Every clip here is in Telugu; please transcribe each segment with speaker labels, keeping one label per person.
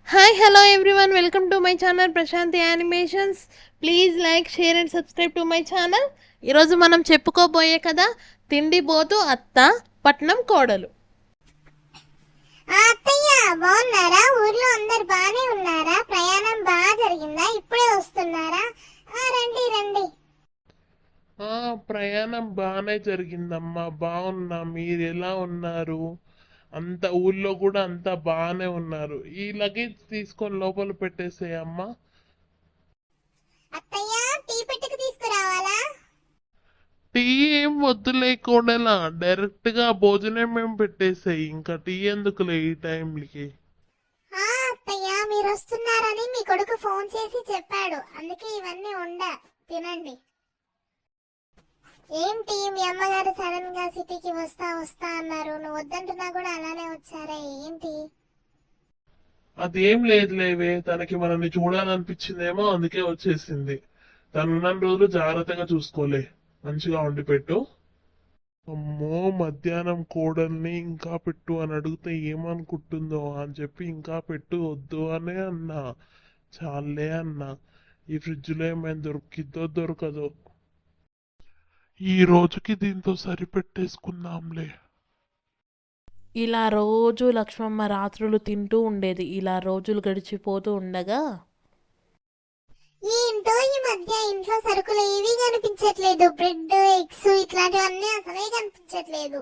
Speaker 1: Hi hello everyone, welcome to my channel Prashanti animations. Please like, share and subscribe to my channel. ఈరోజు మనం చెప్పుకోబోయే కదా తిండిబోతు అత్త పట్నం కోడలు.
Speaker 2: అత్తయ్య బాగున్నారా? ఊర్లో అందరు బానే ఉన్నారా? ప్రయాణం బాగా జరిగిందా? ఇప్పుడే వస్తున్నారా? రండి రండి.
Speaker 3: ప్రయాణం బాగానే జరిగిందమ్మా, బాగున్నా. మీరు ఎలా ఉన్నారు? అంత ఊళ్ళో కూడా అంతా బాగానే ఉన్నారు. ఈ లగేజ్ తీసుకొని లోపల పెట్టేసేయమ్మా.
Speaker 2: అత్తయ్య టీ పెట్టుకు తీసుకురావాలా?
Speaker 3: టీ ఏం వద్దులే కోడలా, డైరెక్ట్ గా భోజనం ఏం పెట్టేసేయి. ఇంకా టీ ఎందుకులే ఈ టైంకి.
Speaker 2: అత్తయ్య మీరు వస్తున్నారని మీ కొడుకు ఫోన్ చేసి చెప్పాడు, అందుకే ఇవన్నీ తినండి. ఏంటి మీ అమ్మగారు సడన్ గా సిటీకి వస్తా వస్తా అన్నారు, నువ్వు వద్దంటున్నా కూడా అలానే వచ్చారే ఏంటి?
Speaker 3: అదేం లేదులేవే, తనకి మనల్ని చూడాలనిపించిందేమో, అందుకే వచ్చేసింది. తనున్న రోజులు జాగ్రత్తగా చూసుకోలే, మంచిగా వండి పెట్టు. అమ్మో, మధ్యాహ్నం కోడల్ని ఇంకా పెట్టు అని అడిగితే ఏమనుకుంటుందో అని చెప్పి ఇంకా పెట్టు వద్దు అనే అన్నా. చాలే అన్నా. ఈ ఫ్రిడ్జ్లో ఏమైనా దొరికిద్దో దొరకదో. ఈ రోజుకి దీంతో సరిపెట్టేసుకుందాంలే.
Speaker 1: ఇలా రోజు లక్ష్మమ్మ రాత్రులు తింటూ ఉండేది. ఇలా రోజులు గడిచిపోతూ ఉండగా
Speaker 2: ఏంటో ఈ మధ్య ఇంట్లో సరుకులు ఏవి కనిపించట్లేదు. బ్రెడ్, ఎగ్స్ ఇట్లాంటివన్నీ అసలే కనిపించట్లేదు.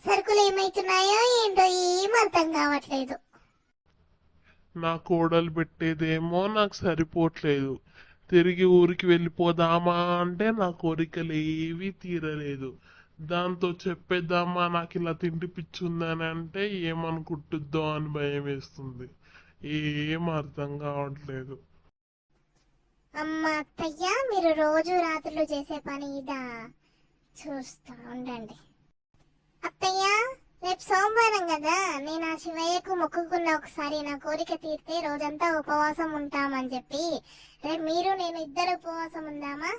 Speaker 2: సరుకులు ఏమైతున్నాయో ఏంటో ఏం అర్థం కావట్లేదు.
Speaker 3: నా కోడలు పెట్టేదేమో నాకు సరిపోవట్లేదు. తిరిగి ఊరికి వెళ్ళిపోదామా అంటే నా కోరికలు ఏవీ తీరలేదు. దాంతో చెప్పేద్దామా నాకు ఇలా తిండి పిచ్చుందని అంటే ఏమనుకుంటుందో అని భయం వేస్తుంది. ఏం అర్థం కావట్లేదు.
Speaker 2: అమ్మ అత్తయ్య, మీరు రోజు రాత్రులు చేసే పని ఇదా? చూస్తా ఉండండి. అత్తయ్య, రేపు సోమవారం కదా, నేను ఆ శివయ్యకు మొక్కుకున్న ఒకసారి నా కోరిక తీరితే రోజంతా ఉపవాసం ఉంటామని చెప్పి. రేపు మీరు నేను ఇద్దరు ఉపవాసం ఉందామా?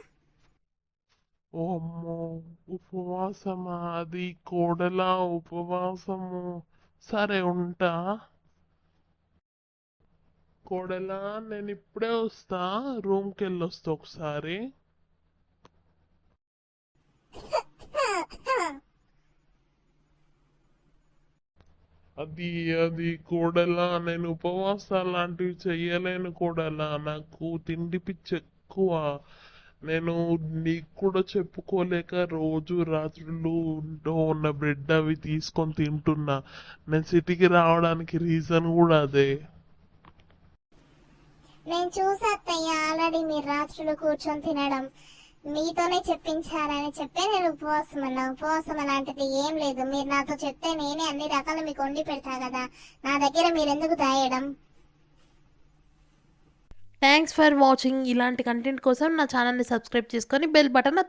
Speaker 3: ఓ అమ్మో, ఉపవాసమా? అది కోడలా ఉపవాసము? సరే ఉంటా. కోడలా, నేను ఇప్పుడే వస్తా. రూమ్కి వెళ్ళొస్తా ఒకసారి. అది అది కోడలా, నేను ఉపవాసాలు లాంటివి చెయ్యలేను కోడలా. నాకు తిండి పిచ్చి ఎక్కువ. నేను నీకు కూడా చెప్పుకోలేక రోజు రాత్రులు ఇంట్లో ఉన్న బ్రెడ్ అవి తీసుకొని తింటున్నా. నేను సిటీకి రావడానికి రీజన్ కూడా అదే.
Speaker 2: నేను చూసా అత్తయ్య, ఆల్రెడీ మీరు రాత్రులు కూర్చొని తినడం. మీతోనే చెప్పించారని చెప్పే నేను ఉపవాసం అన్నా. ఉపవాసం అలాంటిది ఏం లేదు. మీరు నాతో చెప్తే నేనే అన్ని రకాలు మీకు వండి పెడతా కదా, నా దగ్గర మీరు ఎందుకు దాయడం?
Speaker 1: Thanks for watching. ఇలాంటి కంటెంట్ కోసం నా ఛానల్ని సబ్స్క్రైబ్ చేసుకొని బెల్ బటన్